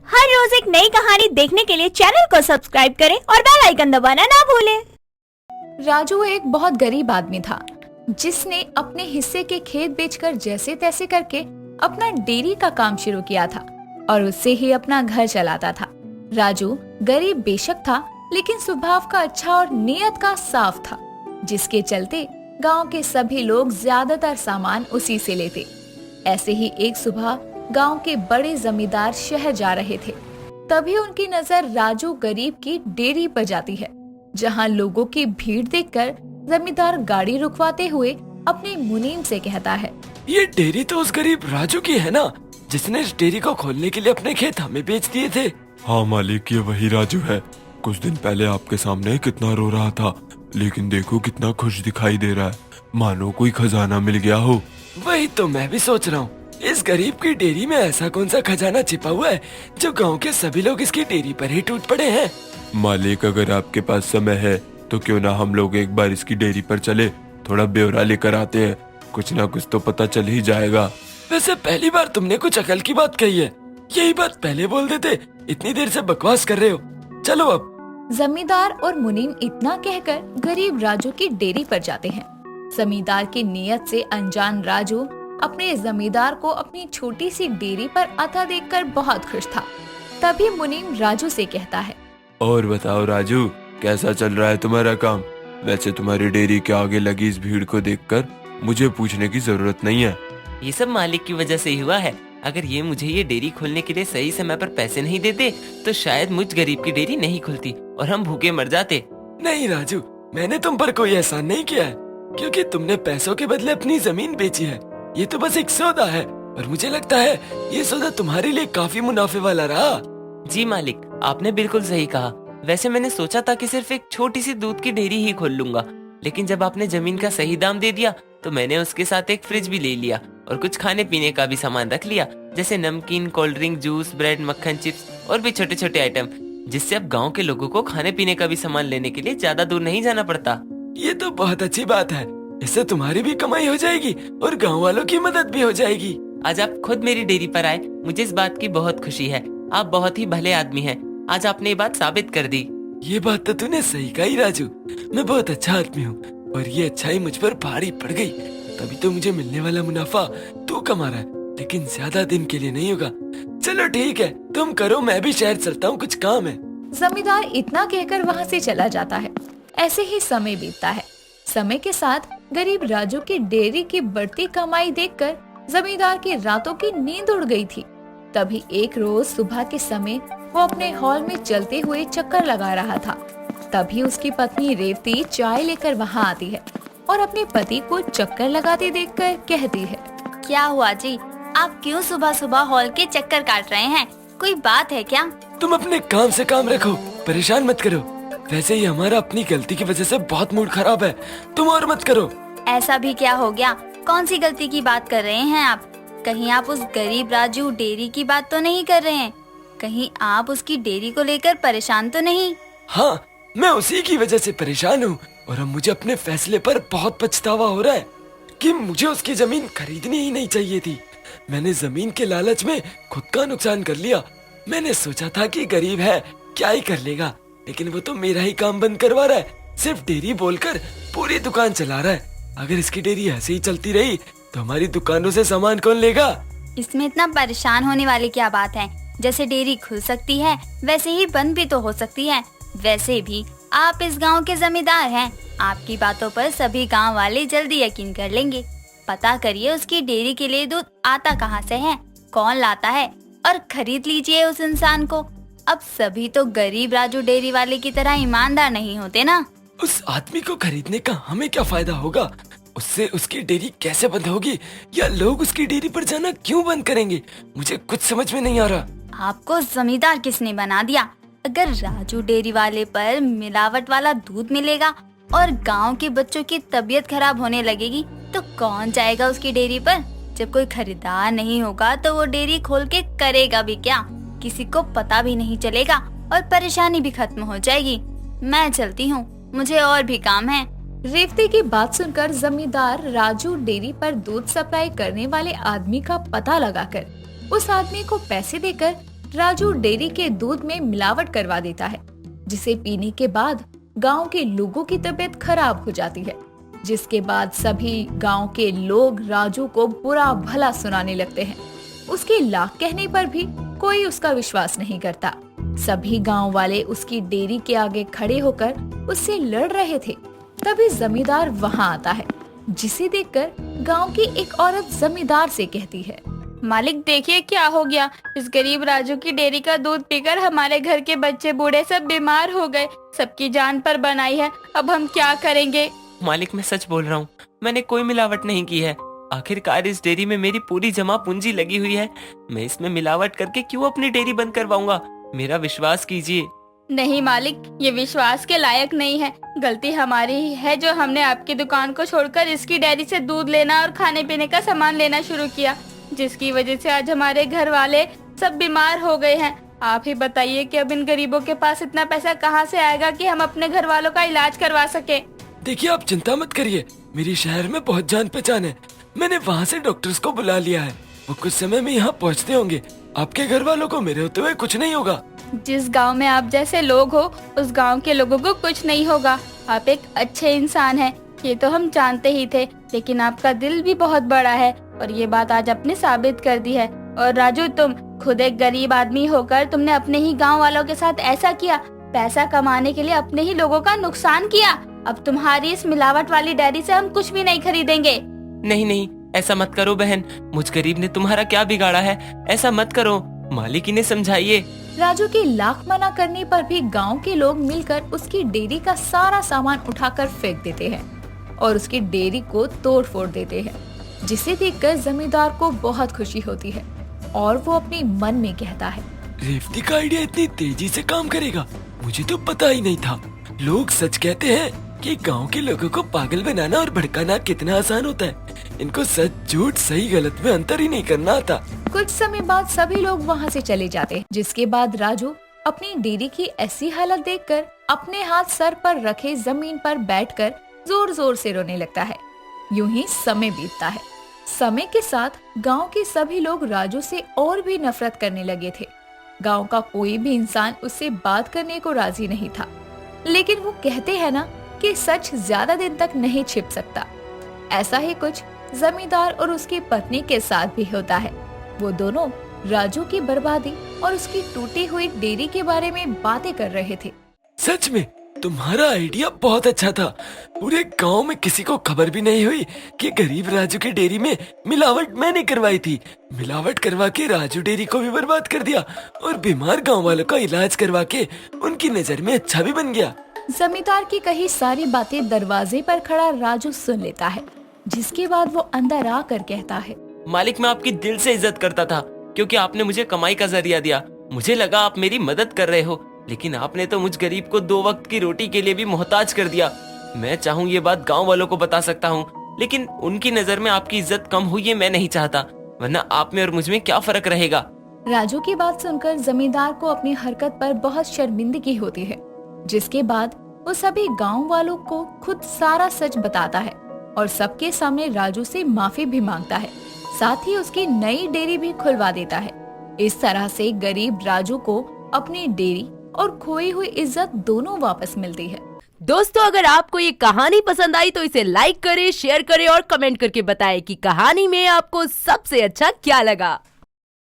हर रोज एक नई कहानी देखने के लिए चैनल को सब्सक्राइब करें और बेल आइकन दबाना ना भूलें। राजू एक बहुत गरीब आदमी था जिसने अपने हिस्से के खेत बेचकर जैसे तैसे करके अपना डेयरी का काम शुरू किया था और उससे ही अपना घर चलाता था। राजू गरीब बेशक था, लेकिन स्वभाव का अच्छा और नियत का साफ था, जिसके चलते गांव के सभी लोग ज्यादातर सामान उसी से लेते। ऐसे ही एक सुबह गांव के बड़े जमींदार शहर जा रहे थे। तभी उनकी नजर राजू गरीब की डेयरी पर जाती है, जहां लोगों की भीड़ देखकर जमींदार गाड़ी रुकवाते हुए अपने मुनीम से कहता है, ये डेयरी तो उस गरीब राजू की है ना, जिसने इस डेयरी को खोलने के लिए अपने खेत हमें बेच दिए थे। हाँ मालिक, ये वही राजू है। कुछ दिन पहले आपके सामने कितना रो रहा था, लेकिन देखो कितना खुश दिखाई दे रहा है, मानो कोई खजाना मिल गया हो। वही तो मैं भी सोच रहा हूँ, इस गरीब की डेयरी में ऐसा कौन सा खजाना छिपा हुआ है जो गांव के सभी लोग इसकी डेयरी पर ही टूट पड़े हैं। मालिक, अगर आपके पास समय है तो क्यों ना हम लोग एक बार इसकी डेयरी पर चले, थोड़ा ब्यौरा लेकर आते हैं, कुछ ना कुछ तो पता चल ही जाएगा। वैसे पहली बार तुमने कुछ अकल की बात कही है, यही बात पहले बोल देते, इतनी देर से बकवास कर रहे हो। चलो अब। जमींदार और मुनीम इतना कहकर गरीब राजू की डेयरी पर जाते हैं। जमींदार की नीयत से अनजान राजू अपने जमींदार को अपनी छोटी सी डेयरी पर आता देखकर बहुत खुश था। तभी मुनीम राजू से कहता है, और बताओ राजू, कैसा चल रहा है तुम्हारा काम? वैसे तुम्हारी डेयरी के आगे लगी इस भीड़ को देखकर मुझे पूछने की जरूरत नहीं है। ये सब मालिक की वजह से ही हुआ है। अगर ये मुझे ये डेयरी खोलने के लिए सही समय पर पैसे नहीं देते तो शायद मुझ गरीब की डेयरी नहीं खुलती और हम भूखे मर जाते। नहीं राजू, मैंने तुम पर कोई एहसान नहीं किया है, क्योंकि तुमने पैसों के बदले अपनी जमीन बेची है। ये तो बस एक सौदा है और मुझे लगता है ये सौदा तुम्हारे लिए काफी मुनाफे वाला रहा। जी मालिक, आपने बिल्कुल सही कहा। वैसे मैंने सोचा था कि सिर्फ एक छोटी सी दूध की डेयरी ही खोल लूंगा, लेकिन जब आपने जमीन का सही दाम दे दिया तो मैंने उसके साथ एक फ्रिज भी ले लिया और कुछ खाने पीने का भी सामान रख लिया, जैसे नमकीन, कोल्ड ड्रिंक, जूस, ब्रेड, मक्खन, चिप्स और भी छोटे छोटे आइटम, जिससे अब गाँव के लोगों को खाने पीने का भी सामान लेने के लिए ज्यादा दूर नहीं जाना पड़ता। ये तो बहुत अच्छी बात है, इससे तुम्हारी भी कमाई हो जाएगी और गांव वालों की मदद भी हो जाएगी। आज आप खुद मेरी डेयरी पर आए, मुझे इस बात की बहुत खुशी है। आप बहुत ही भले आदमी हैं। आज आपने ये बात साबित कर दी। ये बात तो तूने सही कही राजू, मैं बहुत अच्छा आदमी हूँ और ये अच्छाई मुझ पर भारी पड़ गई, तभी तो मुझे मिलने वाला मुनाफा तू कमा रहा है, लेकिन ज्यादा दिन के लिए नहीं होगा। चलो ठीक है, तुम करो, मैं भी शहर चलता हूँ, कुछ काम है। जमींदार इतना कहकर वहाँ से चला जाता है। ऐसे ही समय बीतता है। समय के साथ गरीब राजू की डेयरी की बढ़ती कमाई देखकर जमींदार की रातों की नींद उड़ गई थी। तभी एक रोज सुबह के समय वो अपने हॉल में चलते हुए चक्कर लगा रहा था। तभी उसकी पत्नी रेवती चाय लेकर वहाँ आती है और अपने पति को चक्कर लगाते देखकर कहती है, क्या हुआ जी, आप क्यों सुबह सुबह हॉल के चक्कर काट रहे हैं? कोई बात है क्या? तुम अपने काम से काम रखो, परेशान मत करो। वैसे ही हमारा अपनी गलती की वजह से बहुत मूड खराब है, तुम और मत करो। ऐसा भी क्या हो गया? कौन सी गलती की बात कर रहे हैं आप? कहीं आप उस गरीब राजू डेयरी की बात तो नहीं कर रहे हैं? कहीं आप उसकी डेयरी को लेकर परेशान तो नहीं? हाँ, मैं उसी की वजह से परेशान हूँ और अब मुझे अपने फैसले पर बहुत पछतावा हो रहा है कि मुझे उसकी जमीन खरीदनी ही नहीं चाहिए थी। मैंने जमीन के लालच में खुद का नुकसान कर लिया। मैंने सोचा था कि गरीब है, क्या ही कर लेगा, लेकिन वो तो मेरा ही काम बंद करवा रहा है, सिर्फ डेयरी बोलकर पूरी दुकान चला रहा है। अगर इसकी डेयरी ऐसे ही चलती रही तो हमारी दुकानों से सामान कौन लेगा? इसमें इतना परेशान होने वाली क्या बात है? जैसे डेयरी खुल सकती है वैसे ही बंद भी तो हो सकती है। वैसे भी आप इस गांव के जमींदार हैं, आपकी बातों पर सभी गांव वाले जल्दी यकीन कर लेंगे। पता करिए उसकी डेयरी के लिए दूध आता कहां से है, कौन लाता है, और खरीद लीजिए उस इंसान को। अब सभी तो गरीब राजू डेयरी वाले की तरह ईमानदार नहीं होते ना। उस आदमी को खरीदने का हमें क्या फायदा होगा? उससे उसकी डेयरी कैसे बंद होगी, या लोग उसकी डेयरी पर जाना क्यों बंद करेंगे? मुझे कुछ समझ में नहीं आ रहा। आपको जमींदार किसने बना दिया? अगर राजू डेयरी वाले पर मिलावट वाला दूध मिलेगा और गांव के बच्चों की तबीयत खराब होने लगेगी तो कौन जाएगा उसकी डेयरी पर? जब कोई खरीदार नहीं होगा तो वो डेयरी खोल के करेगा भी क्या? किसी को पता भी नहीं चलेगा और परेशानी भी खत्म हो जाएगी। मैं चलती हूँ, मुझे और भी काम है। रेवती की बात सुनकर जमींदार राजू डेयरी पर दूध सप्लाई करने वाले आदमी का पता लगाकर उस आदमी को पैसे देकर राजू डेयरी के दूध में मिलावट करवा देता है, जिसे पीने के बाद गांव के लोगों की तबीयत खराब हो जाती है। जिसके बाद सभी गांव के लोग राजू को बुरा भला सुनाने लगते हैं। उसके लाख कहने पर भी कोई उसका विश्वास नहीं करता। सभी गांव वाले उसकी डेयरी के आगे खड़े होकर उससे लड़ रहे थे। तभी जमींदार वहां आता है, जिसे देखकर गांव की एक औरत जमींदार से कहती है, मालिक देखिए क्या हो गया, इस गरीब राजू की डेयरी का दूध पीकर हमारे घर के बच्चे बूढ़े सब बीमार हो गए, सबकी जान पर बनाई है, अब हम क्या करेंगे। मालिक मैं सच बोल रहा हूँ, मैंने कोई मिलावट नहीं की है। आखिरकार इस डेयरी में मेरी पूरी जमा पूंजी लगी हुई है, मैं इसमें मिलावट करके क्यों अपनी डेयरी बंद करवाऊंगा। मेरा विश्वास कीजिए। नहीं मालिक, ये विश्वास के लायक नहीं है। गलती हमारी ही है जो हमने आपकी दुकान को छोड़कर इसकी डेयरी से दूध लेना और खाने पीने का सामान लेना शुरू किया, जिसकी वजह से आज हमारे घर वाले सब बीमार हो गए हैं। आप ही बताइए कि अब इन गरीबों के पास इतना पैसा कहाँ से आएगा कि हम अपने घर वालों का इलाज करवा सके। देखिए आप चिंता मत करिए, मेरी शहर में बहुत जान पहचान है, मैंने वहाँ से डॉक्टर्स को बुला लिया है, वो कुछ समय में यहाँ पहुँचते होंगे। आपके घर वालों को मेरे होते हुए कुछ नहीं होगा। जिस गांव में आप जैसे लोग हो, उस गांव के लोगों को कुछ नहीं होगा। आप एक अच्छे इंसान हैं, ये तो हम जानते ही थे, लेकिन आपका दिल भी बहुत बड़ा है और ये बात आज आपने साबित कर दी है। और राजू, तुम खुद एक गरीब आदमी होकर तुमने अपने ही गांव वालों के साथ ऐसा किया, पैसा कमाने के लिए अपने ही लोगों का नुकसान किया। अब तुम्हारी इस मिलावट वाली डेयरी से हम कुछ भी नहीं खरीदेंगे। नहीं नहीं, ऐसा मत करो बहन, मुझ गरीब ने तुम्हारा क्या बिगाड़ा है, ऐसा मत करो, मालिक इन्हें समझाइए। राजू के लाख मना करने पर भी गांव के लोग मिलकर उसकी डेयरी का सारा सामान उठाकर फेंक देते हैं और उसकी डेयरी को तोड़ फोड़ देते हैं, जिसे देखकर जमींदार को बहुत खुशी होती है और वो अपने मन में कहता है, रेवती का आइडिया इतनी तेजी से काम करेगा, मुझे तो पता ही नहीं था। लोग सच कहते हैं कि गांव के लोगों को पागल बनाना और भड़काना कितना आसान होता है। इनको सच झूठ सही गलत में अंतर ही नहीं करना आता। कुछ समय बाद सभी लोग वहाँ से चले जाते हैं, जिसके बाद राजू अपनी डेयरी की ऐसी हालत देखकर अपने हाथ सर पर रखे जमीन पर बैठकर जोर जोर से रोने लगता है। यूं ही समय बीतता है। समय के साथ गांव के सभी लोग राजू से और भी नफरत करने लगे थे। गांव का कोई भी इंसान उससे बात करने को राजी नहीं था, लेकिन वो कहते हैं ना कि सच ज्यादा दिन तक नहीं छिप सकता। ऐसा ही कुछ जमींदार और उसकी पत्नी के साथ भी होता है। वो दोनों राजू की बर्बादी और उसकी टूटी हुई डेयरी के बारे में बातें कर रहे थे। सच में तुम्हारा आइडिया बहुत अच्छा था। पूरे गांव में किसी को खबर भी नहीं हुई कि गरीब राजू की डेयरी में मिलावट मैंने करवाई थी। मिलावट करवा के राजू डेयरी को भी बर्बाद कर दिया और बीमार गांव वालों का इलाज करवा के उनकी नजर में अच्छा भी बन गया। जमींदार की कही सारी बातें दरवाजे पर खड़ा राजू सुन लेता है, जिसके बाद वो अंदर आकर कहता है, मालिक मैं आपकी दिल से इज्जत करता था, क्योंकि आपने मुझे कमाई का जरिया दिया। मुझे लगा आप मेरी मदद कर रहे हो, लेकिन आपने तो मुझ गरीब को 2 वक्त की रोटी के लिए भी मोहताज कर दिया। मैं चाहूँ ये बात गांव वालों को बता सकता हूँ, लेकिन उनकी नजर में आपकी इज्जत कम हुई है मैं नहीं चाहता, वरना आप में और मुझ में क्या फर्क रहेगा। राजू की बात सुनकर जमींदार को अपनी हरकत पर बहुत शर्मिंदगी होती है, जिसके बाद वो सभी गांव वालों को खुद सारा सच बताता है और सबके सामने राजू से माफी भी मांगता है। साथ ही उसकी नई डेयरी भी खुलवा देता है। इस तरह से गरीब राजू को अपनी डेयरी और खोई हुई इज्जत दोनों वापस मिलती है। दोस्तों, अगर आपको ये कहानी पसंद आई तो इसे लाइक करें, शेयर करें और कमेंट करके बताएं कि कहानी में आपको सबसे अच्छा क्या लगा।